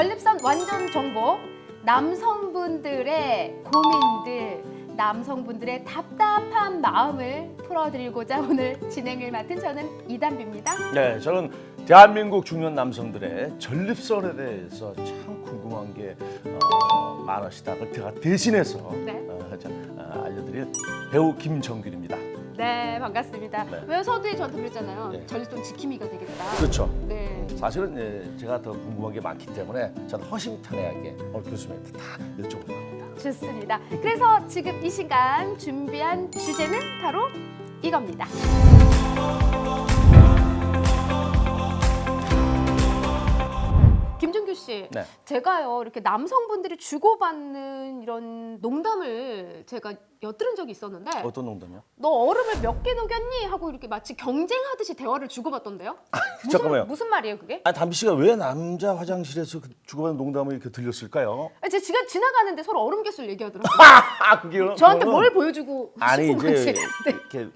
전립선 완전 정복, 남성분들의 고민들, 남성분들의 답답한 마음을 풀어드리고자 오늘 진행을 맡은 저는 이단비입니다. 네, 저는 대한민국 중년 남성들의 전립선에 대해서 참 궁금한 게 많으시다. 그걸 제가 대신해서 네. 알려드릴 배우 김정균입니다. 네, 반갑습니다. 네. 왜 서두에 저한테 그랬잖아요. 네. 전립선 지킴이가 되겠다. 그렇죠. 네. 사실은 제가 더 궁금한 게 많기 때문에 저는 허심탄회하게 오늘 교수님한테 다 여쭤볼 겁니다. 좋습니다. 그래서 지금 이 시간 준비한 주제는 바로 이겁니다. 김종규 씨, 네. 제가요 이렇게 남성분들이 주고받는 이런 농담을 제가 엿들은 적이 있었는데, 어떤 농담이요? 너 얼음을 몇 개 녹였니? 하고 이렇게 마치 경쟁하듯이 대화를 주고받던데요? 잠깐만요. 무슨 말이에요 그게? 아니, 담비 씨가 왜 남자 화장실에서 주고받는 농담을 이렇게 들렸을까요? 제가 지금 지나가는데 서로 얼음 개수를 얘기하더라고요. 그게 저한테 뭘 보여주고 아니 싶은 건지. 이제 네. 이렇게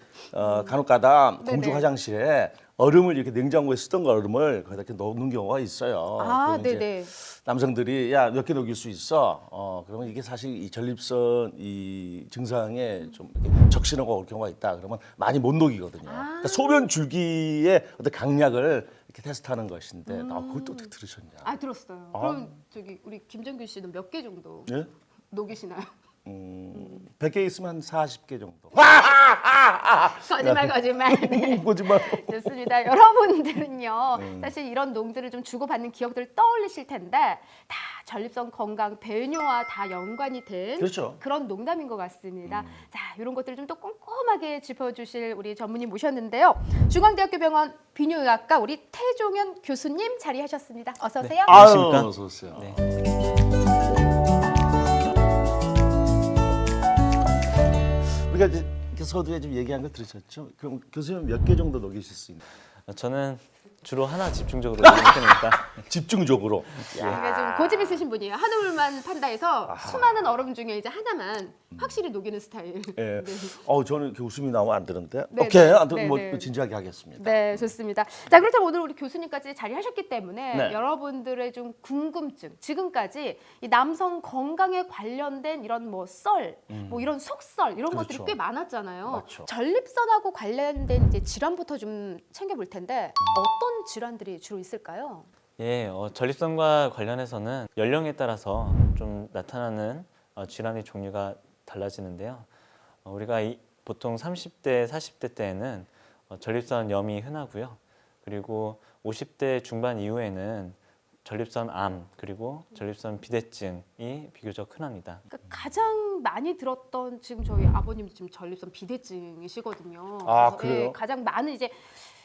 간혹가다 네네. 공중 화장실에 얼음을 이렇게 냉장고에 쓰던 얼음을 거기다 이렇게 넣는 경우가 있어요. 아, 그러면 이제 네네. 남성들이 야 몇 개 녹일 수 있어. 그러면 이게 사실 이 전립선 이 증상에 좀 이렇게 적신호가 올 경우가 있다. 그러면 많이 못 녹이거든요. 그러니까 소변 줄기의 어떤 강약을 이렇게 테스트하는 것인데 그걸 또 어떻게 들으셨냐? 아, 들었어요. 그럼 저기 우리 김정규 씨는 몇 개 정도 예? 녹이시나요? 100개 있으면 한 40개 정도. 거짓말. 네. 거짓말. 좋습니다. 여러분들은요, 사실 이런 농들을 좀 주고받는 기억들을 떠올리실 텐데 다 전립선 건강, 배뇨와 다 연관이 된 그렇죠. 그런 농담인 것 같습니다. 자, 이런 것들을 좀 또 꼼꼼하게 짚어주실 우리 전문의 모셨는데요. 중앙대학교 병원 비뇨의학과 우리 태종현 교수님 자리하셨습니다. 어서 오세요. 안녕하십니까? 어서 오세요. 네. 우리가 이제 서두에 좀 얘기한 거 들으셨죠? 그럼 교수님 몇 개 정도 녹이실 수 있나요? 저는 주로 하나 집중적으로 하는 편입니다. 집중적으로. 그러니까 좀 고집 있으신 분이에요. 한올만 판다 해서 수많은 얼음 중에 이제 하나만 확실히 녹이는 스타일. 예. 네. 저는 이렇게 웃음이 나오면 안 되는데. 네, 오케이. 네. 아무튼 뭐 네. 진지하게 하겠습니다. 네, 좋습니다. 자, 그렇다면 오늘 우리 교수님까지 자리하셨기 때문에 네. 여러분들의 좀 궁금증, 지금까지 이 남성 건강에 관련된 이런 뭐 썰, 뭐 이런 속설 이런 것들이 그렇죠. 꽤 많았잖아요. 맞죠. 전립선하고 관련된 이제 질환부터 좀 챙겨볼 텐데 어떤 질환들이 주로 있을까요? 예, 전립선과 관련해서는 연령에 따라서 좀 나타나는 질환의 종류가 달라지는데요. 우리가 보통 30대, 40대 때에는 전립선염이 흔하고요. 그리고 50대 중반 이후에는 전립선 암 그리고 전립선 비대증이 비교적 흔합니다. 그러니까 가장 많이 들었던 지금 저희 아버님도 지금 전립선 비대증이시거든요. 아, 그래서, 그래요? 예, 가장 많은 이제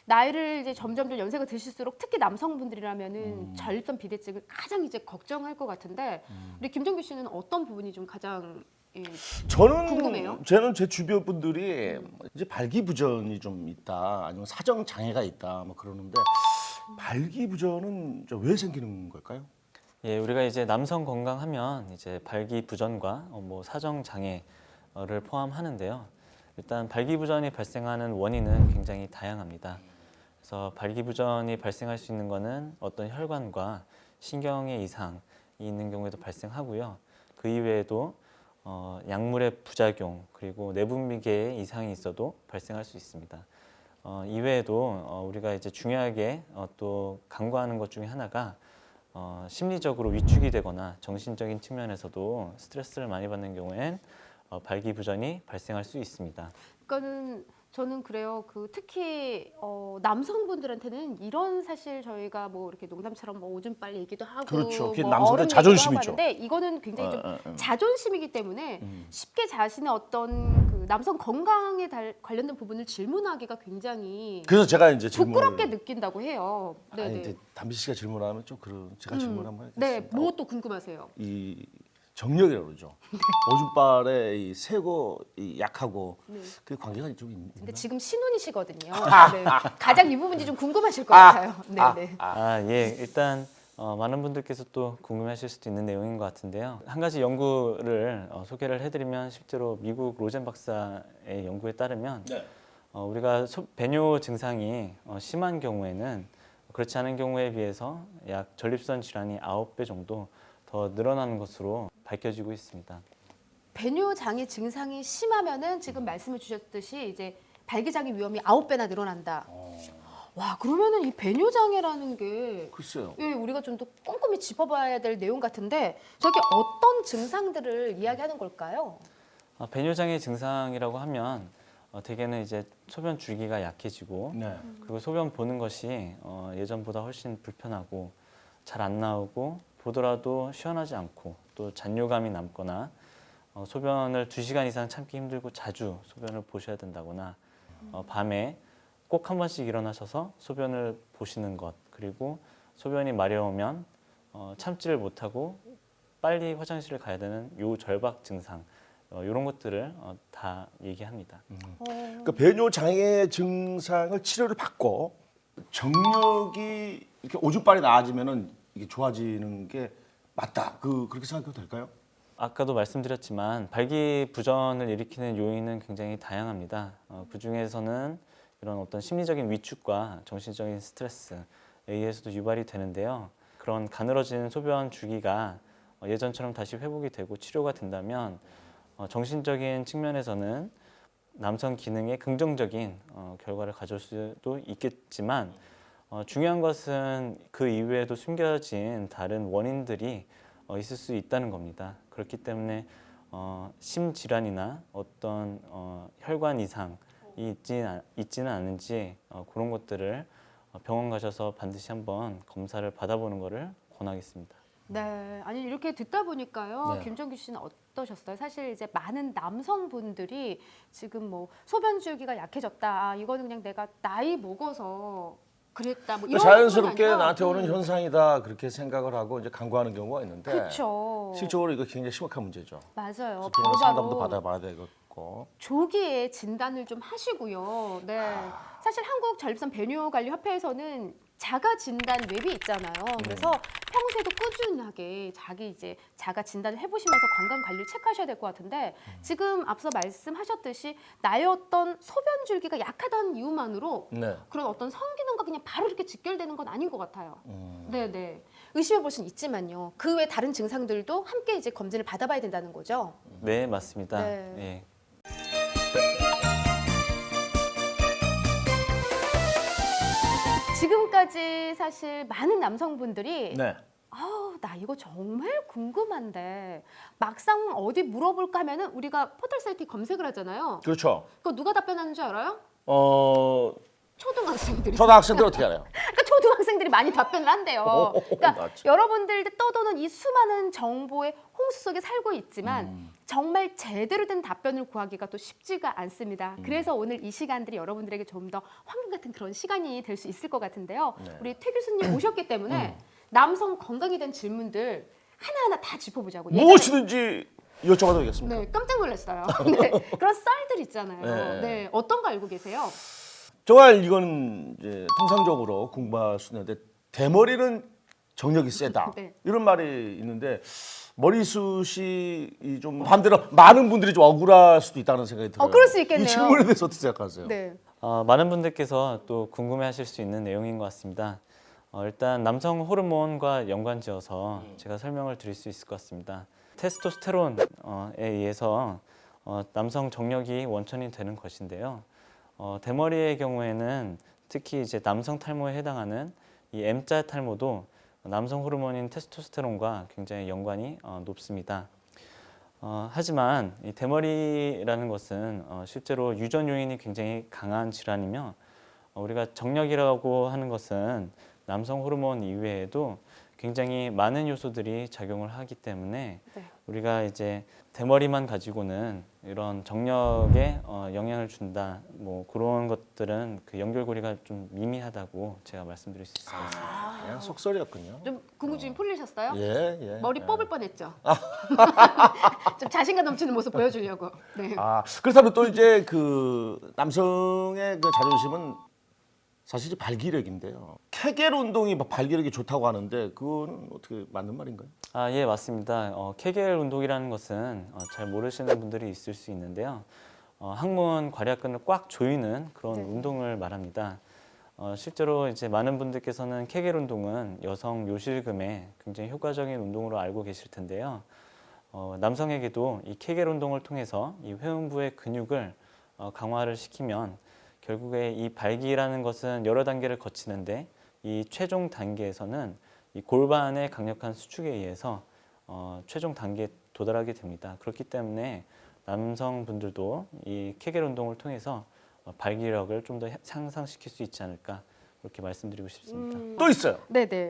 나이를 이제 점점 연세가 드실수록 특히 남성분들이라면은 전립선 비대증을 가장 이제 걱정할 것 같은데 우리 김정규 씨는 어떤 부분이 좀 가장 궁금해요? 저는 제 주변 분들이 이제 발기부전이 좀 있다, 아니면 사정 장애가 있다, 뭐 그러는데 발기부전은 왜 생기는 걸까요? 예, 우리가 이제 남성 건강하면 이제 발기부전과 뭐 사정 장애를 포함하는데요. 일단 발기부전이 발생하는 원인은 굉장히 다양합니다. 그래서 발기부전이 발생할 수 있는 것은 어떤 혈관과 신경의 이상이 있는 경우에도 발생하고요. 그 이외에도 약물의 부작용 그리고 내분비계의 이상이 있어도 발생할 수 있습니다. 이외에도 우리가 이제 중요하게 또 간과하는 것 중에 하나가 심리적으로 위축이 되거나 정신적인 측면에서도 스트레스를 많이 받는 경우엔 발기부전이 발생할 수 있습니다. 그러니까는 저는 그래요. 특히 남성분들한테는 이런 사실 저희가 뭐 이렇게 농담처럼 뭐 오줌 빨 얘기도 하고 그렇죠. 그게 뭐 남성들 얼음 자존심이죠. 얘기도 하고 하는데 이거는 굉장히 좀 자존심이기 때문에 쉽게 자신의 어떤 그 남성 건강에 관련된 부분을 질문하기가 굉장히 그래서 제가 이제 부끄럽게 느낀다고 해요. 아니, 네네. 이제 담비 씨가 질문하면 좀 제가 질문 한번 하겠습니다. 네, 뭐 또 궁금하세요? 이 정력이라고 그러죠. 오줌발의 이 세고 약하고 네. 그 관계가 좀 있나요? 근데 지금 신혼이시거든요. 네. 가장 이 부분이 좀 궁금하실 것 같아요. 네. 예, 일단 많은 분들께서 또 궁금해하실 수도 있는 내용인 것 같은데요. 한 가지 연구를 소개를 해드리면 실제로 미국 로젠 박사의 연구에 따르면 우리가 배뇨 증상이 심한 경우에는 그렇지 않은 경우에 비해서 약 전립선 질환이 9배 정도 더 늘어나는 것으로 밝혀지고 있습니다. 배뇨장애 증상이 심하면은 지금 말씀해 주셨듯이 이제 발기장애 위험이 9배나 늘어난다. 와, 그러면은 이 배뇨장애라는 게 글쎄요. 예, 우리가 좀 더 꼼꼼히 짚어봐야 될 내용 같은데 저게 어떤 증상들을 이야기하는 걸까요? 배뇨장애 증상이라고 하면 대개는 이제 소변 줄기가 약해지고 네. 그리고 소변 보는 것이 예전보다 훨씬 불편하고 잘 안 나오고 보더라도 시원하지 않고 또 잔뇨감이 남거나 소변을 2시간 이상 참기 힘들고 자주 소변을 보셔야 된다거나 밤에 꼭 한 번씩 일어나셔서 소변을 보시는 것 그리고 소변이 마려우면 참지를 못하고 빨리 화장실을 가야 되는 요절박 증상 이런 것들을 다 얘기합니다. 그러니까 배뇨 장애 증상을 치료를 받고 정력이 이렇게 오줌빨이 나아지면은 이게 좋아지는 게 맞다. 그렇게 생각해도 될까요? 아까도 말씀드렸지만 발기부전을 일으키는 요인은 굉장히 다양합니다. 그 중에서는 이런 어떤 심리적인 위축과 정신적인 스트레스에 의해서도 유발이 되는데요. 그런 가늘어진 소변 주기가 예전처럼 다시 회복이 되고 치료가 된다면 정신적인 측면에서는 남성 기능에 긍정적인 결과를 가져올 수도 있겠지만 중요한 것은 그 이외에도 숨겨진 다른 원인들이 있을 수 있다는 겁니다. 그렇기 때문에 심질환이나 어떤 혈관 이상이 있지는 않은지 그런 것들을 병원 가셔서 반드시 한번 검사를 받아보는 것을 권하겠습니다. 네, 아니 이렇게 듣다 보니까요, 네. 김정규 씨는 어떠셨어요? 사실 이제 많은 남성분들이 지금 뭐 소변 줄기가 약해졌다, 아, 이거는 그냥 내가 나이 먹어서 그랬다, 뭐 이런 자연스럽게 건 아니라, 나한테 오는 현상이다 그렇게 생각을 하고 이제 간과하는 경우가 있는데 그렇죠. 실적으로 이거 굉장히 심각한 문제죠. 맞아요. 그래서 병원 상담도 바로바로 받아봐야 되겠고. 조기에 진단을 좀 하시고요. 네, 사실 한국 전립선 배뇨 관리 협회에서는 자가 진단 웹이 있잖아요. 그래서 평소에도 꾸준하게 자기 이제 자가 진단을 해보시면서 건강 관리를 체크하셔야 될 것 같은데 지금 앞서 말씀하셨듯이 나의 어떤 소변 줄기가 약하다는 이유만으로 네. 그런 어떤 성기능과 그냥 바로 이렇게 직결되는 건 아닌 것 같아요. 네네. 의심해 볼 수는 있지만요. 그 외 다른 증상들도 함께 이제 검진을 받아봐야 된다는 거죠. 네, 맞습니다. 네. 예. 지금까지 사실 많은 남성분들이 네. 아우, 나 이거 정말 궁금한데 막상 어디 물어볼까 하면은 우리가 포털 사이트에 검색을 하잖아요. 그렇죠. 그거 누가 답변하는 줄 알아요? 초등학생들이. 초등학생들 어떻게 알아요? 그러니까 초등학생들이 많이 답변을 한대요. 그러니까 맞지. 여러분들 떠도는 이 수많은 정보의 홍수 속에 살고 있지만 정말 제대로 된 답변을 구하기가 또 쉽지가 않습니다. 그래서 오늘 이 시간들이 여러분들에게 좀 더 황금 같은 그런 시간이 될 수 있을 것 같은데요. 네. 우리 퇴 교수님 오셨기 때문에 남성 건강에 대한 질문들 하나하나 다 짚어보자고. 무엇이든지 여쭤봐도 되겠습니까? 네, 깜짝 놀랐어요. 네, 그런 썰들 있잖아요. 네. 네, 어떤 거 알고 계세요? 정말 이건 이제 통상적으로 공부할 수 있는데 대머리는 정력이 세다 네. 이런 말이 있는데 머리숱이 좀 반대로 많은 분들이 좀 억울할 수도 있다는 생각이 들어요. 그럴 수 있겠네요. 이 질문에 대해서 어떻게 생각하세요? 네. 많은 분들께서 또 궁금해하실 수 있는 내용인 것 같습니다. 일단 남성 호르몬과 연관지어서 제가 설명을 드릴 수 있을 것 같습니다. 테스토스테론에 의해서 남성 정력이 원천이 되는 것인데요. 대머리의 경우에는 특히 이제 남성 탈모에 해당하는 이 M자 탈모도 남성 호르몬인 테스토스테론과 굉장히 연관이 높습니다. 하지만 이 대머리라는 것은 실제로 유전 요인이 굉장히 강한 질환이며 우리가 정력이라고 하는 것은 남성 호르몬 이외에도 굉장히 많은 요소들이 작용을 하기 때문에 네. 우리가 이제 대머리만 가지고는 이런 정력에 영향을 준다 뭐 그런 것들은 그 연결고리가 좀 미미하다고 제가 말씀드릴 수 있을 것 같습니다. 그냥 속설이었군요. 좀 궁금증이 풀리셨어요? 예. 머리 뽑을 뻔했죠. 좀 자신감 넘치는 모습 보여주려고. 네. 그렇다면 또 이제 그 남성의 그 자존심은 사실 발기력인데요. 케겔 운동이 막 발기력이 좋다고 하는데 그거는 어떻게 맞는 말인가요? 예, 맞습니다. 케겔 운동이라는 것은 잘 모르시는 분들이 있을 수 있는데요. 항문 괄약근을 꽉 조이는 그런 네. 운동을 말합니다. 실제로 이제 많은 분들께서는 케겔 운동은 여성 요실금에 굉장히 효과적인 운동으로 알고 계실 텐데요. 남성에게도 이 케겔 운동을 통해서 이 회음부의 근육을 강화를 시키면 결국에 이 발기라는 것은 여러 단계를 거치는데 이 최종 단계에서는 이 골반의 강력한 수축에 의해서 최종 단계에 도달하게 됩니다. 그렇기 때문에 남성분들도 이 케겔 운동을 통해서 발기력을 좀 더 향상시킬 수 있지 않을까 그렇게 말씀드리고 싶습니다. 또 있어요. 네네.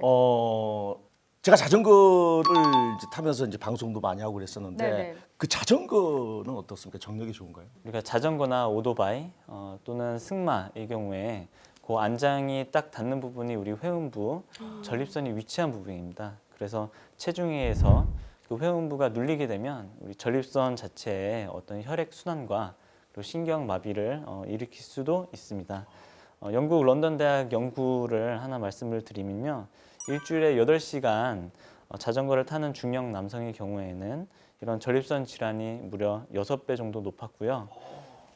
제가 자전거를 이제 타면서 이제 방송도 많이 하고 그랬었는데 네네. 그 자전거는 어떻습니까? 정력이 좋은가요? 우리가 자전거나 오토바이 또는 승마의 경우에 그 안장이 딱 닿는 부분이 우리 회음부 전립선이 위치한 부분입니다. 그래서 체중에 의해서 그 회음부가 눌리게 되면 우리 전립선 자체에 어떤 혈액 순환과 그리고 신경 마비를 일으킬 수도 있습니다. 영국 런던 대학 연구를 하나 말씀을 드리면요. 일주일에 8시간 자전거를 타는 중년 남성의 경우에는 이런 전립선 질환이 무려 6배 정도 높았고요.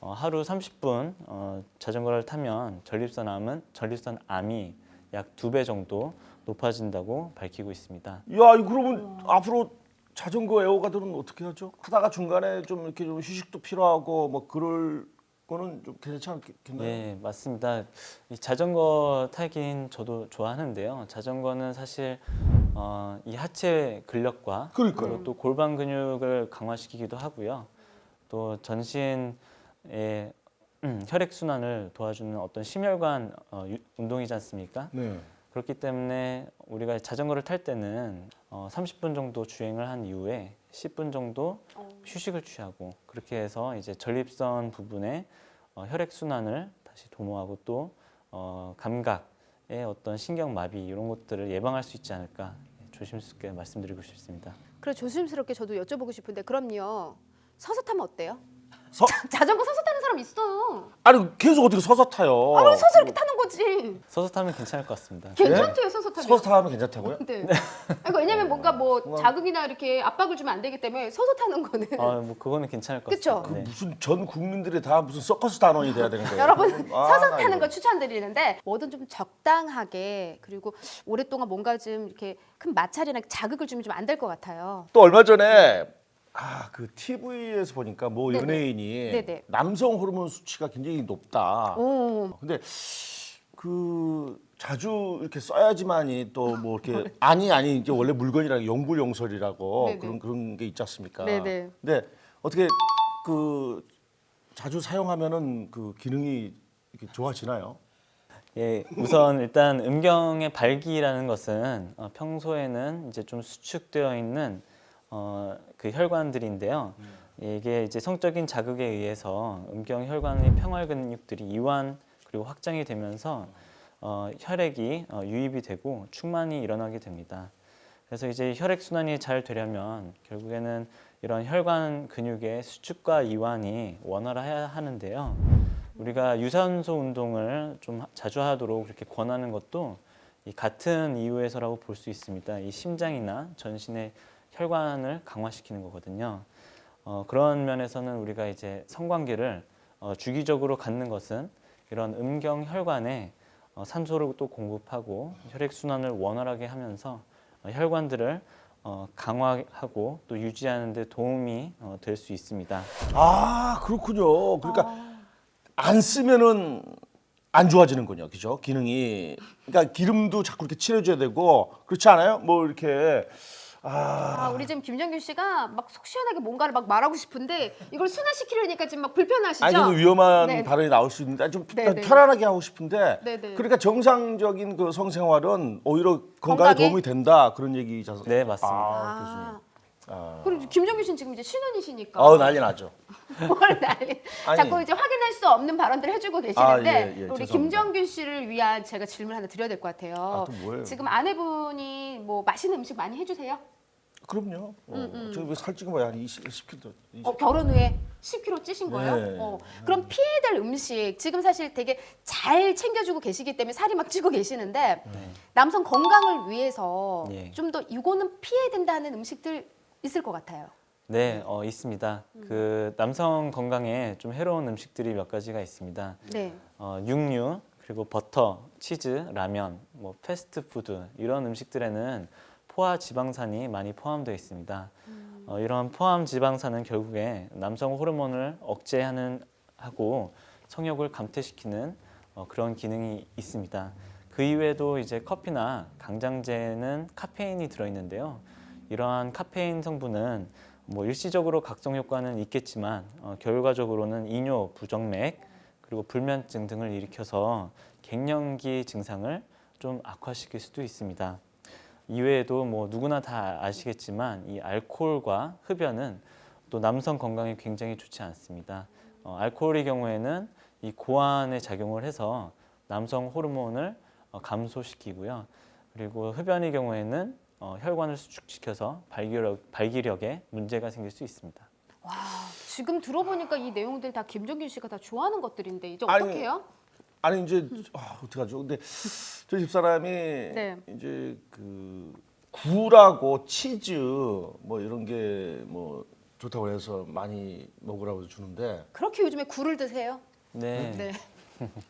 하루 30분 자전거를 타면 전립선암이 약 2배 정도 높아진다고 밝히고 있습니다. 야, 이거 그러면 앞으로 자전거 애호가들은 어떻게 하죠? 하다가 중간에 좀 이렇게 좀 휴식도 필요하고 뭐 그럴 거는 좀 괜찮지 않겠나요? 예, 맞습니다. 이 자전거 타긴 저도 좋아하는데요. 자전거는 사실 이 하체 근력과 그러니까요. 그리고 또 골반 근육을 강화시키기도 하고요. 또 전신의 혈액 순환을 도와주는 어떤 심혈관 운동이지 않습니까? 네. 그렇기 때문에 우리가 자전거를 탈 때는 30분 정도 주행을 한 이후에 10분 정도 휴식을 취하고 그렇게 해서 이제 전립선 부분에 혈액 순환을 다시 도모하고 또 감각의 어떤 신경 마비 이런 것들을 예방할 수 있지 않을까 조심스럽게 말씀드리고 싶습니다. 그래 조심스럽게 저도 여쭤보고 싶은데 그럼요. 서서 타면 어때요? 서, 자전거 서서 타는 사람 있어요. 아니 계속 어떻게 서서 타요? 아, 서서 이렇게 타는 거지. 서서 타면 괜찮을 것 같습니다. 괜찮대요, 서서 타면. 서서 타면 괜찮다고요? 네. 아니, 왜냐면 뭔가 뭐 자극이나 이렇게 압박을 주면 안 되기 때문에 서서 타는 거는 뭐 그거는 괜찮을 것 그쵸? 같습니다. 네. 무슨 전 국민들이 다 무슨 서커스 단원이 돼야 되는 거예요? 여러분 아, 서서 나 타는 이거. 거 추천드리는데 뭐든 좀 적당하게 그리고 오랫동안 뭔가 좀 이렇게 큰 마찰이나 자극을 주면 좀 안 될 것 같아요. 또 얼마 전에 그 TV에서 보니까 뭐 네네. 연예인이 네네. 남성 호르몬 수치가 굉장히 높다. 오. 근데 그 자주 이렇게 써야지만이 또 뭐 이렇게 아니 이제 원래 물건이랑 영불용설이라고 네네. 그런 게 있지 않습니까? 네네. 근데 어떻게 그 자주 사용하면은 그 기능이 이렇게 좋아지나요? 예, 우선 일단 음경의 발기라는 것은 평소에는 이제 좀 수축되어 있는 그 혈관들인데요. 이게 이제 성적인 자극에 의해서 음경 혈관의 평활 근육들이 이완 그리고 확장이 되면서 혈액이 유입이 되고 충만이 일어나게 됩니다. 그래서 이제 혈액 순환이 잘 되려면 결국에는 이런 혈관 근육의 수축과 이완이 원활해야 하는데요. 우리가 유산소 운동을 좀 자주 하도록 그렇게 권하는 것도 이 같은 이유에서라고 볼 수 있습니다. 이 심장이나 전신의 혈관을 강화시키는 거거든요. 그런 면에서는 우리가 이제 성관계를 주기적으로 갖는 것은 이런 음경 혈관에 산소를 또 공급하고 혈액 순환을 원활하게 하면서 혈관들을 강화하고 또 유지하는 데 도움이 될 수 있습니다. 아 그렇군요. 그러니까 안 쓰면은 안 좋아지는군요, 그죠? 기능이. 그러니까 기름도 자꾸 이렇게 칠해줘야 되고 그렇지 않아요? 뭐 이렇게 우리 지금 김정균 씨가 막 속 시원하게 뭔가를 막 말하고 싶은데 이걸 순화시키려니까 지금 막 불편하시죠? 아니 그 위험한 네. 발언이 나올 수 있는데 좀 네, 네. 편안하게 하고 싶은데 네. 그러니까 정상적인 그 성생활은 오히려 건강에 건강에? 도움이 된다 그런 얘기잖아요. 네, 맞습니다. 아, 교수님. 그리고 김정균 씨는 지금 이제 신혼이시니까 난리 나죠. 뭘 난리. 아니. 자꾸 이제 확인할 수 없는 발언들을 해주고 계시는데 예, 우리 죄송합니다. 김정균 씨를 위한 제가 질문 하나 드려야 될 것 같아요. 또 뭐예요? 지금 아내분이 뭐 맛있는 음식 많이 해주세요? 그럼요. 저기 살찌고 뭐야 한 10kg. 결혼 후에 10kg 찌신 거예요? 네. 그럼 피해야 될 음식 지금 사실 되게 잘 챙겨주고 계시기 때문에 살이 막 찌고 계시는데 남성 건강을 위해서 네. 좀 더 이거는 피해야 된다는 음식들 있을 것 같아요. 네, 있습니다. 그 남성 건강에 좀 해로운 음식들이 몇 가지가 있습니다. 네. 육류 그리고 버터, 치즈, 라면, 뭐 패스트푸드 이런 음식들에는 포화 지방산이 많이 포함되어 있습니다. 이런 포함 지방산은 결국에 남성 호르몬을 하고 성욕을 감퇴시키는 그런 기능이 있습니다. 그 이외에도 이제 커피나 강장제는 카페인이 들어있는데요. 이러한 카페인 성분은 뭐 일시적으로 각성 효과는 있겠지만 결과적으로는 이뇨, 부정맥, 그리고 불면증 등을 일으켜서 갱년기 증상을 좀 악화시킬 수도 있습니다. 이외에도 뭐 누구나 다 아시겠지만 이 알코올과 흡연은 또 남성 건강에 굉장히 좋지 않습니다. 알코올의 경우에는 이 고안에 작용을 해서 남성 호르몬을 감소시키고요. 그리고 흡연의 경우에는 혈관을 수축시켜서 발기력에 문제가 생길 수 있습니다. 와, 지금 들어보니까 이 내용들 다 김종균 씨가 다 좋아하는 것들인데 이제 아니, 어떻게 해요? 아니 이제 어떡하죠? 근데 저 집사람이 네. 이제 그 굴하고 치즈 뭐 이런 게 뭐 좋다고 해서 많이 먹으라고 주는데 그렇게 요즘에 굴을 드세요? 네. 네.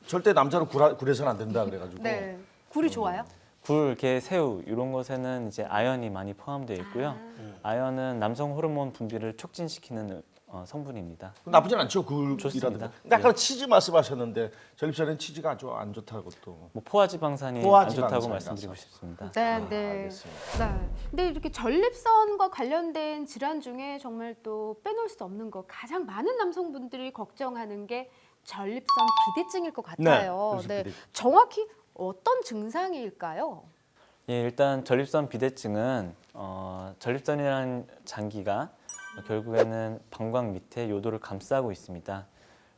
절대 남자는 굴에서는 안 된다 그래가지고 네. 굴이 좋아요? 굴, 게, 새우 이런 것에는 이제 아연이 많이 포함되어 있고요. 아연은 남성 호르몬 분비를 촉진시키는 성분입니다. 나쁘진 않죠 굴이라든가. 좋습니다. 근데 아까 치즈 말씀하셨는데 전립선에는 치즈가 아주 안 좋다고 또. 뭐 포화지방산이 안 포화지방산이라서. 좋다고 말씀드리고 싶습니다. 네, 네. 알겠습니다. 네. 근데 이렇게 전립선과 관련된 질환 중에 정말 또 빼놓을 수 없는 거 가장 많은 남성분들이 걱정하는 게 전립선 비대증일 것 같아요. 전립선 네. 비대증. 정확히 어떤 증상일까요? 예, 일단 전립선 비대증은 전립선이라는 장기가 결국에는 방광 밑에 요도를 감싸고 있습니다.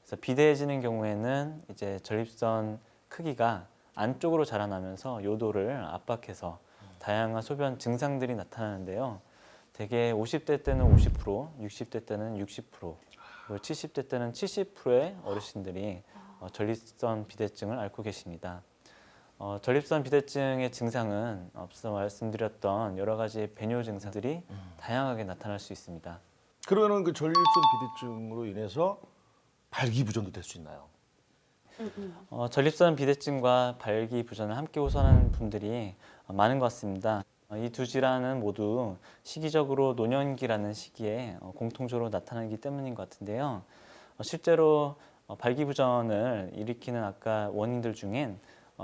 그래서 비대해지는 경우에는 이제 전립선 크기가 안쪽으로 자라나면서 요도를 압박해서 다양한 소변 증상들이 나타나는데요. 대개 50대 때는 50%, 60대 때는 60%, 그리고 70대 때는 70%의 어르신들이 전립선 비대증을 앓고 계십니다. 전립선 비대증의 증상은 앞서 말씀드렸던 여러 가지 배뇨 증상들이 다양하게 나타날 수 있습니다. 그러면은 그 전립선 비대증으로 인해서 발기부전도 될 수 있나요? 전립선 비대증과 발기부전을 함께 호소하는 분들이 많은 것 같습니다. 이 두 질환은 모두 시기적으로 노년기라는 시기에 공통적으로 나타나기 때문인 것 같은데요. 실제로 발기부전을 일으키는 아까 원인들 중엔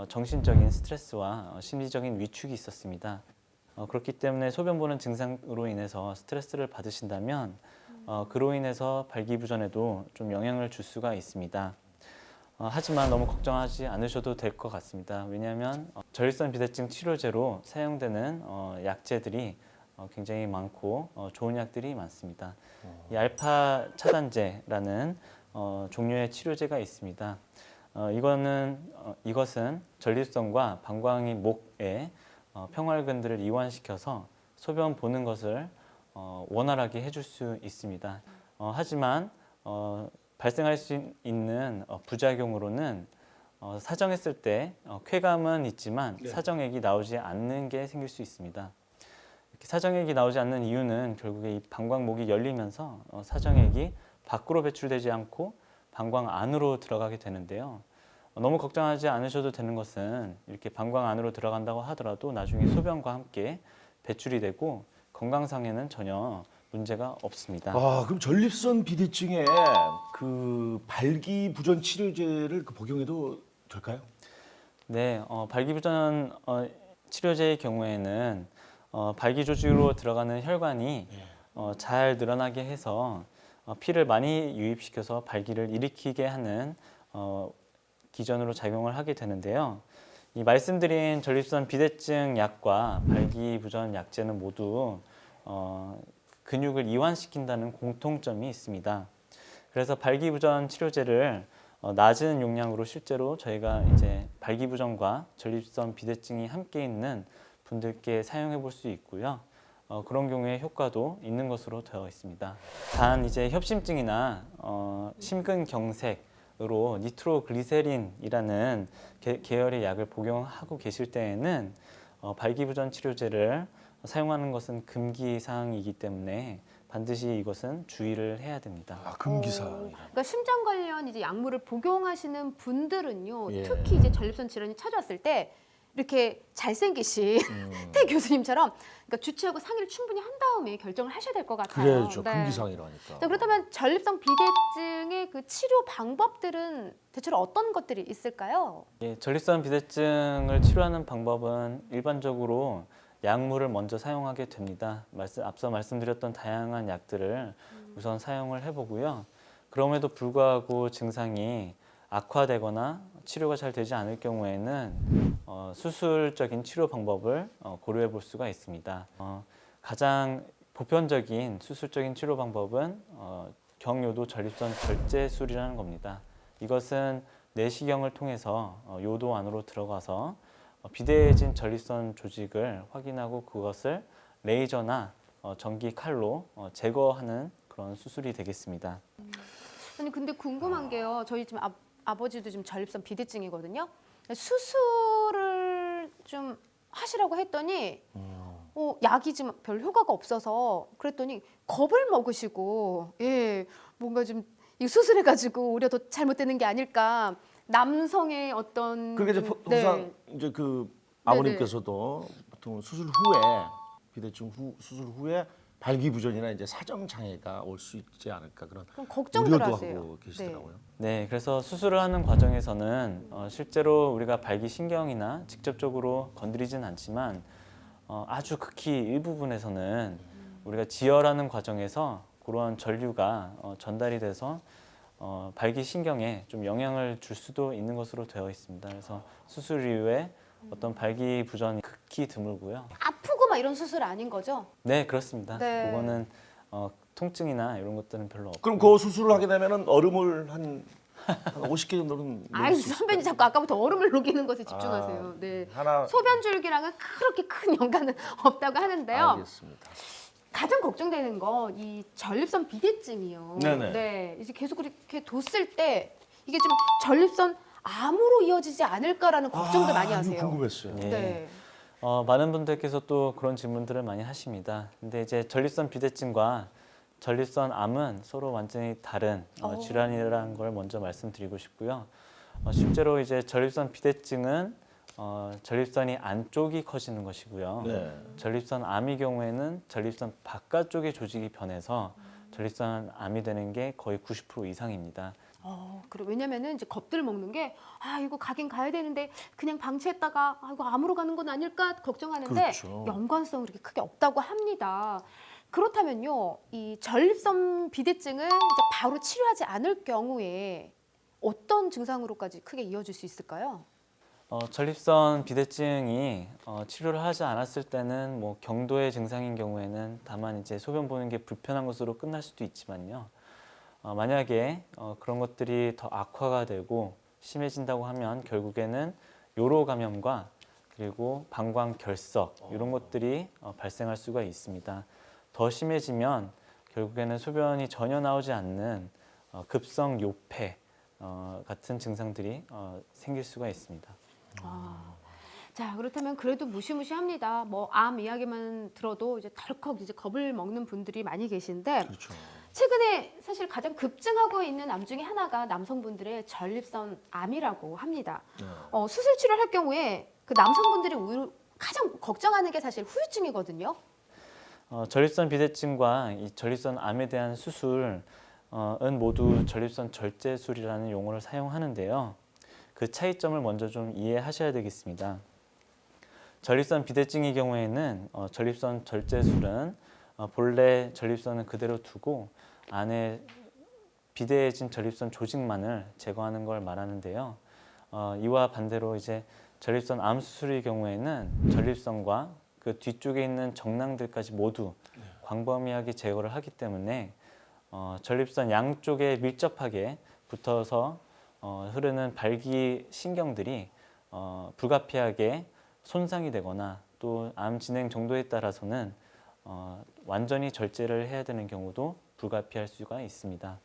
정신적인 스트레스와 심리적인 위축이 있었습니다. 그렇기 때문에 소변 보는 증상으로 인해서 스트레스를 받으신다면 그로 인해서 발기부전에도 좀 영향을 줄 수가 있습니다. 하지만 너무 걱정하지 않으셔도 될 것 같습니다. 왜냐하면 전립선 비대증 치료제로 사용되는 약제들이 굉장히 많고 좋은 약들이 많습니다. 이 알파 차단제라는 종류의 치료제가 있습니다. 이것은 전립선과 방광이 목에 평활근들을 이완시켜서 소변 보는 것을 원활하게 해줄 수 있습니다. 하지만 발생할 수 있는 부작용으로는 사정했을 때 쾌감은 있지만 네. 사정액이 나오지 않는 게 생길 수 있습니다. 이렇게 사정액이 나오지 않는 이유는 결국에 이 방광목이 열리면서 사정액이 밖으로 배출되지 않고 방광 안으로 들어가게 되는데요. 너무 걱정하지 않으셔도 되는 것은 이렇게 방광 안으로 들어간다고 하더라도 나중에 소변과 함께 배출이 되고 건강상에는 전혀 문제가 없습니다. 아, 그럼 전립선 비대증에 그 발기부전 치료제를 복용해도 될까요? 네, 발기부전 치료제의 경우에는 발기 조직으로 들어가는 혈관이 잘 늘어나게 해서 피를 많이 유입시켜서 발기를 일으키게 하는 기전으로 작용을 하게 되는데요. 이 말씀드린 전립선 비대증 약과 발기부전 약제는 모두 근육을 이완시킨다는 공통점이 있습니다. 그래서 발기부전 치료제를 낮은 용량으로 실제로 저희가 이제 발기부전과 전립선 비대증이 함께 있는 분들께 사용해 볼 수 있고요. 그런 경우에 효과도 있는 것으로 되어 있습니다. 단 이제 협심증이나 심근경색으로 니트로글리세린이라는 계열의 약을 복용하고 계실 때에는 발기부전 치료제를 사용하는 것은 금기 사항이기 때문에 반드시 이것은 주의를 해야 됩니다. 아, 금기사항. 그러니까 심장 관련 이제 약물을 복용하시는 분들은요, 예. 특히 이제 전립선 질환이 찾아왔을 때 이렇게 잘생기신 태 교수님처럼 그러니까 주치하고 상의를 충분히 한 다음에 결정을 하셔야 될 것 같아요. 그래야죠. 네. 금기사항이라니까. 자, 그렇다면 전립선 비대증의 그 치료 방법들은 대체로 어떤 것들이 있을까요? 예, 전립선 비대증을 치료하는 방법은 일반적으로 약물을 먼저 사용하게 됩니다. 앞서 말씀드렸던 다양한 약들을 우선 사용을 해보고요. 그럼에도 불구하고 증상이 악화되거나 치료가 잘 되지 않을 경우에는 수술적인 치료 방법을 고려해 볼 수가 있습니다. 가장 보편적인 수술적인 치료 방법은 경요도 전립선 절제술이라는 겁니다. 이것은 내시경을 통해서 요도 안으로 들어가서 비대해진 전립선 조직을 확인하고 그것을 레이저나 전기 칼로 제거하는 그런 수술이 되겠습니다. 아니 근데 궁금한 게요. 저희 지금 아버지도 지금 전립선 비대증이거든요. 수술을 좀 하시라고 했더니 약이 지금 별 효과가 없어서 그랬더니 겁을 먹으시고 뭔가 좀 이 수술해가지고 오히려 더 잘못되는 게 아닐까. 남성의 어떤 그러니까 이제 좀, 항상 이제 그 아버님께서도 보통 수술 후에 비대증 수술 후에 발기부전이나 이제 사정 장애가 올 수 있지 않을까 그런 그럼 걱정들 우려도 하세요. 하고 계시더라고요. 네, 그래서 수술을 하는 과정에서는 실제로 우리가 발기신경이나 직접적으로 건드리진 않지만 아주 극히 일부분에서는 우리가 지혈하는 과정에서 그러한 전류가 전달이 돼서 발기신경에 좀 영향을 줄 수도 있는 것으로 되어 있습니다. 그래서 수술 이후에 어떤 발기부전이 극히 드물고요. 아프고 막 이런 수술 아닌 거죠? 네, 그렇습니다. 네. 그거는 통증이나 이런 것들은 별로 없고. 그럼 그 수술을 하게 되면은 얼음을 한 50개 정도는 아이 선배님 자꾸 아까부터 얼음을 녹이는 것에 집중하세요. 네. 하나 소변 줄기랑은 그렇게 큰 연관은 없다고 하는데요. 알겠습니다. 가장 걱정되는 건 이 전립선 비대증이요. 네네. 네. 이제 계속 그렇게 뒀을 때 이게 좀 전립선 암으로 이어지지 않을까라는 걱정도 많이 하세요. 이거 궁금했어요. 예. 네. 많은 분들께서 또 그런 질문들을 많이 하십니다. 근데 이제 전립선 비대증과 전립선 암은 서로 완전히 다른 질환이라는 걸 먼저 말씀드리고 싶고요. 실제로 이제 전립선 비대증은 전립선이 안쪽이 커지는 것이고요. 네. 전립선 암의 경우에는 전립선 바깥쪽의 조직이 변해서 전립선 암이 되는 게 거의 90% 이상입니다. 그래 왜냐면은 이제 겁들 먹는 게 이거 가긴 가야 되는데 그냥 방치했다가 이거 암으로 가는 건 아닐까 걱정하는데 그렇죠. 연관성은 그렇게 크게 없다고 합니다. 그렇다면요, 이 전립선 비대증을 이제 바로 치료하지 않을 경우에 어떤 증상으로까지 크게 이어질 수 있을까요? 전립선 비대증이 치료를 하지 않았을 때는 뭐 경도의 증상인 경우에는 다만 이제 소변 보는 게 불편한 것으로 끝날 수도 있지만요. 만약에 그런 것들이 더 악화가 되고 심해진다고 하면 결국에는 요로 감염과 그리고 방광 결석 이런 것들이 발생할 수가 있습니다. 더 심해지면 결국에는 소변이 전혀 나오지 않는 급성 요폐 같은 증상들이 생길 수가 있습니다. 자, 그렇다면 그래도 무시무시합니다. 뭐 암 이야기만 들어도 이제 덜컥 이제 겁을 먹는 분들이 많이 계신데 그렇죠. 최근에 사실 가장 급증하고 있는 암 중에 하나가 남성분들의 전립선 암이라고 합니다. 수술 치료를 할 경우에 그 남성분들이 가장 걱정하는 게 사실 후유증이거든요. 전립선 비대증과 이 전립선 암에 대한 수술은 모두 전립선 절제술이라는 용어를 사용하는데요. 그 차이점을 먼저 좀 이해하셔야 되겠습니다. 전립선 비대증의 경우에는 전립선 절제술은 본래 전립선은 그대로 두고 안에 비대해진 전립선 조직만을 제거하는 걸 말하는데요. 이와 반대로 이제 전립선 암 수술의 경우에는 전립선과 그 뒤쪽에 있는 정낭들까지 모두 광범위하게 제거를 하기 때문에 전립선 양쪽에 밀접하게 붙어서 흐르는 발기 신경들이 불가피하게 손상이 되거나 또 암 진행 정도에 따라서는 완전히 절제를 해야 되는 경우도 불가피할 수가 있습니다.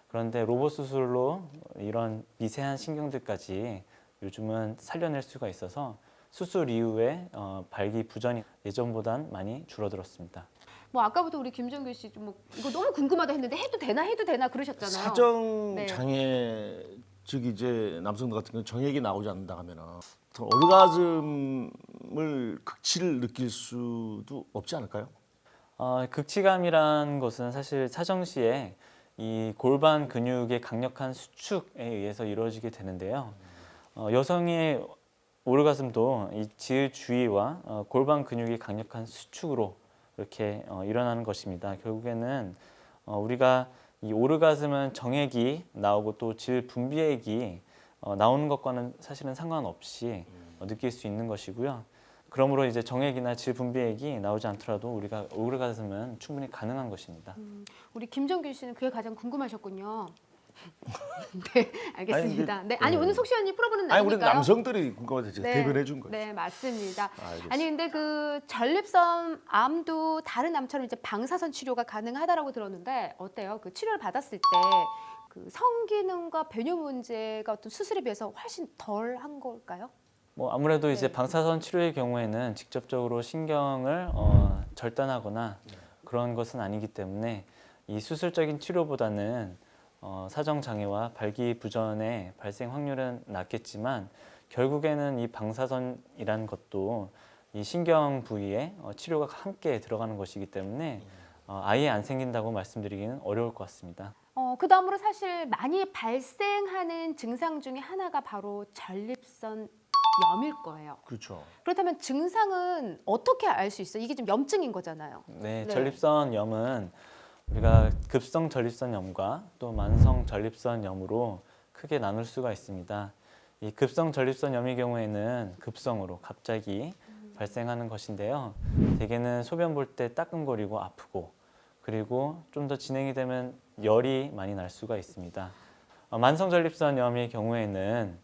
그런데 로봇 수술로 이런 미세한 신경들까지 요즘은 살려낼 수가 있어서 수술 이후에 발기 부전이 예전보단 많이 줄어들었습니다. 뭐 아까부터 우리 김정규 씨 좀 뭐 이거 너무 궁금하다 했는데 해도 되나 그러셨잖아요. 사정 네. 장애 즉 이제 남성들 같은 경우 정액이 나오지 않는다 하면은 오르가즘을 극치를 느낄 수도 없지 않을까요? 극치감이란 것은 사실 사정 시에 이 골반 근육의 강력한 수축에 의해서 이루어지게 되는데요. 여성의 오르가즘도 이 질 주위와 골반 근육이 강력한 수축으로 이렇게 일어나는 것입니다. 결국에는 우리가 이 오르가즘은 정액이 나오고 또 질 분비액이 나오는 것과는 사실은 상관없이 느낄 수 있는 것이고요. 그러므로 이제 정액이나 질 분비액이 나오지 않더라도 우리가 오르가즘은 충분히 가능한 것입니다. 우리 김정규 씨는 그게 가장 궁금하셨군요. 네, 알겠습니다. 아니, 네, 아니 오늘 속 시원히 풀어보는 아니 우리 날이니까요. 남성들이 궁금해서 네. 대변해 준 거예요. 네, 맞습니다. 알겠습니다. 아니 근데 그 전립선 암도 다른 암처럼 이제 방사선 치료가 가능하다라고 들었는데 어때요? 그 치료를 받았을 때 그 성기능과 배뇨 문제가 어떤 수술에 비해서 훨씬 덜 한 걸까요? 뭐 아무래도 이제 네. 방사선 치료의 경우에는 직접적으로 신경을 절단하거나 그런 것은 아니기 때문에 이 수술적인 치료보다는 사정 장애와 발기부전의 발생 확률은 낮겠지만 결국에는 이 방사선이라는 것도 이 신경 부위에 치료가 함께 들어가는 것이기 때문에 아예 안 생긴다고 말씀드리기는 어려울 것 같습니다. 그 다음으로 사실 많이 발생하는 증상 중에 하나가 바로 전립선 염일 거예요. 그렇죠. 그렇다면 증상은 어떻게 알 수 있어요? 이게 좀 염증인 거잖아요. 네, 네. 전립선염은 우리가 급성 전립선염과 또 만성 전립선염으로 크게 나눌 수가 있습니다. 이 급성 전립선염의 경우에는 급성으로 갑자기 발생하는 것인데요. 대개는 소변 볼 때 따끔거리고 아프고 그리고 좀 더 진행이 되면 열이 많이 날 수가 있습니다. 만성 전립선염의 경우에는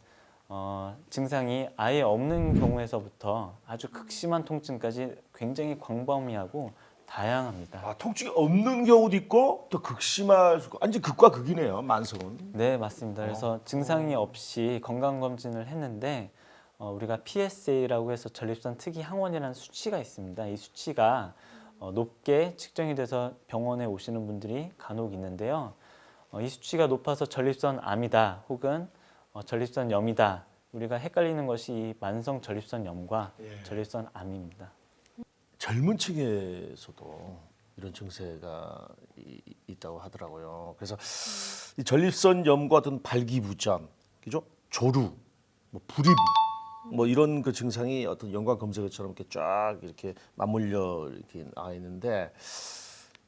증상이 아예 없는 경우에서부터 아주 극심한 통증까지 굉장히 광범위하고 다양합니다. 아, 통증이 없는 경우도 있고 또 극심할 수 있고 완전 극과 극이네요. 만성은. 네, 맞습니다. 그래서 증상이 없이 건강검진을 했는데 우리가 PSA라고 해서 전립선 특이 항원이라는 수치가 있습니다. 이 수치가 높게 측정이 돼서 병원에 오시는 분들이 간혹 있는데요. 이 수치가 높아서 전립선 암이다 혹은 전립선 염이다. 우리가 헷갈리는 것이 이 만성 전립선 염과 전립선 암입니다. 젊은 층에서도 이런 증세가 있다고 하더라고요. 그래서 이 전립선염과 같은 발기부전, 그죠? 조루, 뭐 불임, 뭐 이런 그 증상이 어떤 연관 검색어처럼 이렇게 쫙 이렇게 맞물려 이렇게 나와 있는데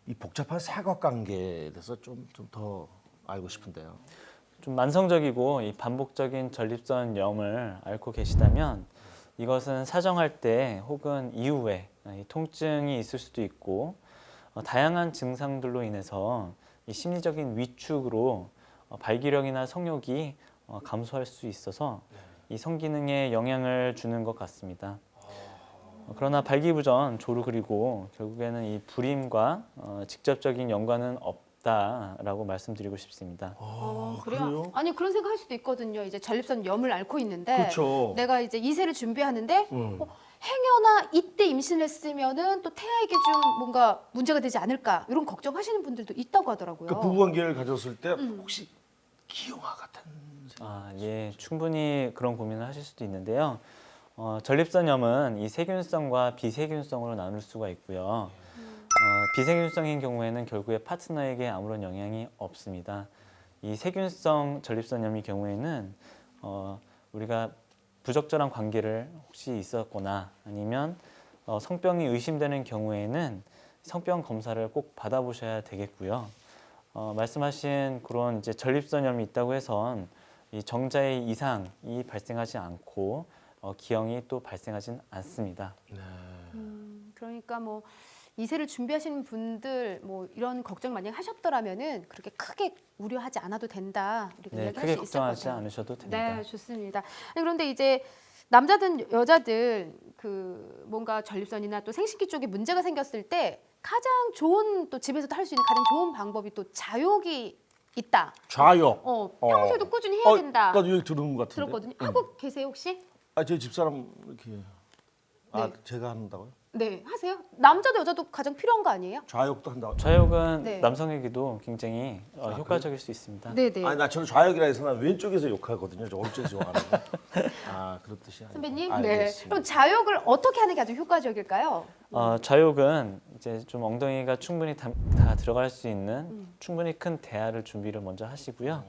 이 복잡한 사각관계에 대해서 좀 더 알고 싶은데요. 좀 만성적이고 이 반복적인 전립선염을 앓고 계시다면 이것은 사정할 때 혹은 이후에 이 통증이 있을 수도 있고 다양한 증상들로 인해서 이 심리적인 위축으로 발기력이나 성욕이 감소할 수 있어서 이 성기능에 영향을 주는 것 같습니다. 그러나 발기부전, 조루 그리고 결국에는 이 불임과 직접적인 연관은 없다라고 말씀드리고 싶습니다. 그래요? 아니 그런 생각할 수도 있거든요. 이제 전립선 염을 앓고 있는데 그렇죠. 내가 이제 이세를 준비하는데 행여나 이때 임신을 했으면은 또 태아에게 좀 뭔가 문제가 되지 않을까 이런 걱정하시는 분들도 있다고 하더라고요. 그 부부관계를 가졌을 때 혹시 기형아 같은 예, 충분히 그런 고민을 하실 수도 있는데요. 전립선염은 이 세균성과 비세균성으로 나눌 수가 있고요. 비세균성인 경우에는 결국에 파트너에게 아무런 영향이 없습니다. 이 세균성 전립선염의 경우에는 우리가 부적절한 관계를 혹시 있었거나 아니면 성병이 의심되는 경우에는 성병 검사를 꼭 받아보셔야 되겠고요. 말씀하신 그런 이제 전립선염이 있다고 해선 이 정자의 이상이 발생하지 않고 기형이 또 발생하진 않습니다. 그러니까 뭐 이세를 준비하시는 분들 뭐 이런 걱정 만약 하셨더라면은 그렇게 크게 우려하지 않아도 된다 이렇게 네, 이야기할 크게 수 있을 것 걱정하지 같아요. 않으셔도 됩니다. 네, 좋습니다. 아니, 그런데 이제 남자든 여자든 그 뭔가 전립선이나 또 생식기 쪽에 문제가 생겼을 때 가장 좋은 또 집에서도 할 수 있는 가장 좋은 방법이 또 자욕이 있다. 좌욕. 평소에도 꾸준히 해야 된다. 나도 여기 들은 것 같은데. 들었거든요. 하고 계세요 혹시? 아, 제 집사람 이렇게 네. 제가 한다고요? 네, 하세요? 남자도 여자도 가장 필요한 거 아니에요? 좌욕도 한다. 좌욕은 네. 남성에게도 굉장히 효과적일 수 있습니다. 네, 네. 아니 나 저는 좌욕이라 해서 난 왼쪽에서 욕하거든요. 저 오른쪽에서 욕하는 거. 아 그런 뜻이 아니에요. 선배님, 네. 알겠습니다. 그럼 좌욕을 어떻게 하는 게 아주 효과적일까요? 좌욕은 이제 좀 엉덩이가 충분히 다 들어갈 수 있는 충분히 큰 대야를 준비를 먼저 하시고요.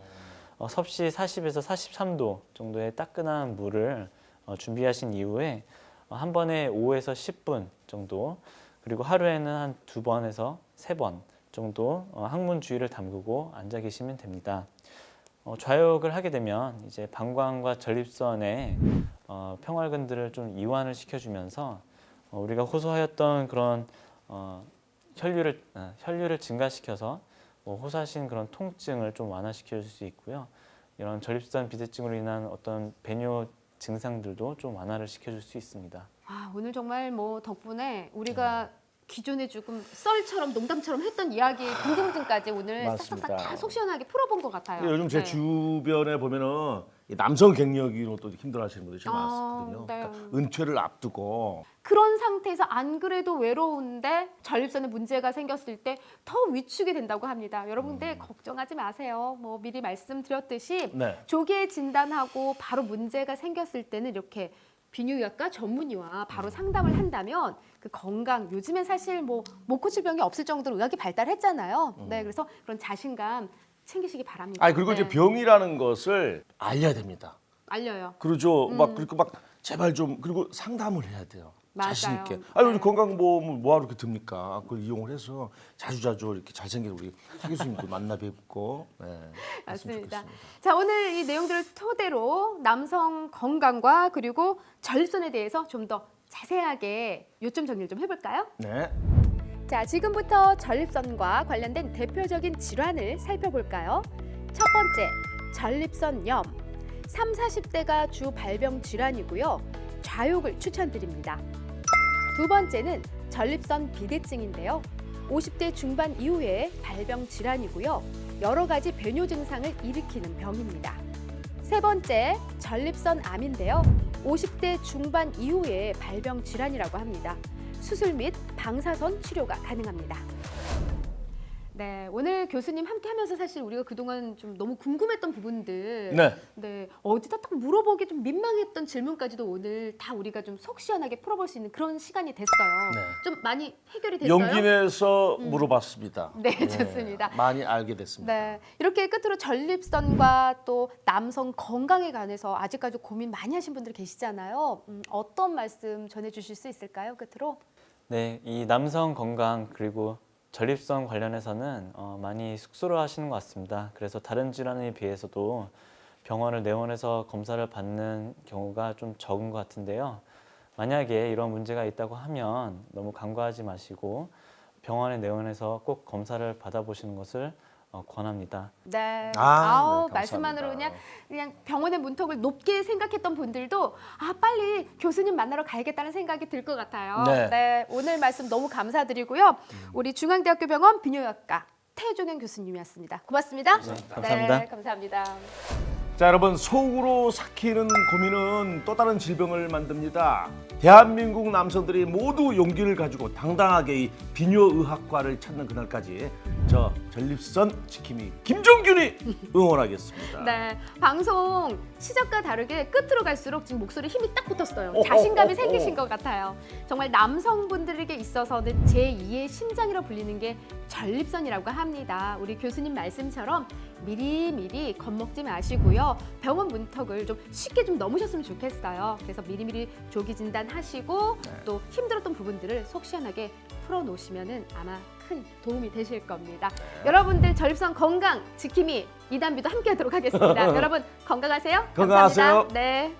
섭씨 40에서 43도 정도의 따끈한 물을 준비하신 이후에 한 번에 5에서 10분 정도, 그리고 하루에는 한 2번에서 3번 정도 항문 주위를 담그고 앉아 계시면 됩니다. 좌욕을 하게 되면 이제 방광과 전립선의 평활근들을 좀 이완을 시켜주면서 우리가 호소하였던 그런 혈류를 증가시켜서 호소하신 그런 통증을 좀 완화시켜 줄 수 있고요. 이런 전립선 비대증으로 인한 어떤 배뇨 증상들도 좀 완화를 시켜줄 수 있습니다. 아, 오늘 정말 뭐 덕분에 우리가 기존에 조금 썰처럼 농담처럼 했던 이야기의 궁금증까지 오늘 맞습니다. 싹싹싹 다 속 시원하게 풀어본 것 같아요. 요즘 제 네. 주변에 보면은 이 남성 갱년기로 또 힘들어하시는 분들이 좀 많거든요. 네. 그러니까 은퇴를 앞두고 그런 상태에서 안 그래도 외로운데 전립선에 문제가 생겼을 때 더 위축이 된다고 합니다. 여러분들 걱정하지 마세요. 뭐 미리 말씀드렸듯이 네. 조기에 진단하고 바로 문제가 생겼을 때는 이렇게 비뇨기과 전문의와 바로 상담을 한다면 그 건강, 요즘엔 사실 뭐 못 고칠 병이 없을 정도로 의학이 발달했잖아요. 네, 그래서 그런 자신감 챙기시기 바랍니다. 아니 그리고 네. 이제 병이라는 것을 알려야 됩니다. 알려요. 그러죠. 막 그리고 막 제발 좀 그리고 상담을 해야 돼요. 맞아요. 자신 있게. 아니 네. 건강보험을 뭐하러 이렇게 듭니까? 그걸 이용을 해서 자주자주 이렇게 잘생긴 우리 차 교수님도 만나 뵙고. 네, 했으면 맞습니다. 좋겠습니다. 자, 오늘 이 내용들을 토대로 남성 건강과 그리고 전립선에 대해서 좀 더 자세하게 요점 정리를 좀 해볼까요? 네. 자, 지금부터 전립선과 관련된 대표적인 질환을 살펴볼까요? 첫 번째, 전립선염. 3, 40대가 주 발병 질환이고요. 좌욕을 추천드립니다. 두 번째는 전립선 비대증인데요. 50대 중반 이후에 발병 질환이고요. 여러 가지 배뇨 증상을 일으키는 병입니다. 세 번째, 전립선 암인데요. 50대 중반 이후에 발병 질환이라고 합니다. 수술 및 방사선 치료가 가능합니다. 네, 오늘 교수님 함께 하면서 사실 우리가 그동안 좀 너무 궁금했던 부분들, 네. 어디다 딱 물어보기 좀 민망했던 질문까지도 오늘 다 우리가 좀 속 시원하게 풀어볼 수 있는 그런 시간이 됐어요. 네. 좀 많이 해결이 됐어요? 용기 내서 물어봤습니다. 네, 좋습니다. 많이 알게 됐습니다. 네, 이렇게 끝으로 전립선과 또 남성 건강에 관해서 아직까지 고민 많이 하신 분들 계시잖아요. 어떤 말씀 전해주실 수 있을까요? 끝으로? 네, 이 남성 건강 그리고 전립선 관련해서는 많이 쑥스러워하시는 것 같습니다. 그래서 다른 질환에 비해서도 병원을 내원해서 검사를 받는 경우가 좀 적은 것 같은데요. 만약에 이런 문제가 있다고 하면 너무 간과하지 마시고 병원에 내원해서 꼭 검사를 받아보시는 것을 권합니다. 네. 네, 말씀만으로 감사합니다. 그냥 병원의 문턱을 높게 생각했던 분들도 빨리 교수님 만나러 가야겠다는 생각이 들 것 같아요. 네. 오늘 말씀 너무 감사드리고요. 우리 중앙대학교 병원 비뇨기과 태종현 교수님이었습니다. 고맙습니다. 감사합니다. 네, 감사합니다. 자, 여러분, 속으로 삭히는 고민은 또 다른 질병을 만듭니다. 대한민국 남성들이 모두 용기를 가지고 당당하게 이 비뇨의학과를 찾는 그날까지 저 전립선 지킴이 김종균이 응원하겠습니다. 네, 방송 시작과 다르게 끝으로 갈수록 지금 목소리 힘이 딱 붙었어요. 자신감이 생기신 것 같아요. 정말 남성분들에게 있어서는 제2의 심장이라 불리는 게 전립선이라고 합니다. 우리 교수님 말씀처럼 미리미리 겁먹지 마시고요. 병원 문턱을 좀 쉽게 좀 넘으셨으면 좋겠어요. 그래서 미리미리 조기 진단하시고 또 힘들었던 부분들을 속 시원하게 풀어놓으시면은 아마 큰 도움이 되실 겁니다. 여러분들 전립선 건강 지킴이 이단비도 함께하도록 하겠습니다. 여러분 건강하세요. 건강하세요. 감사합니다. 네.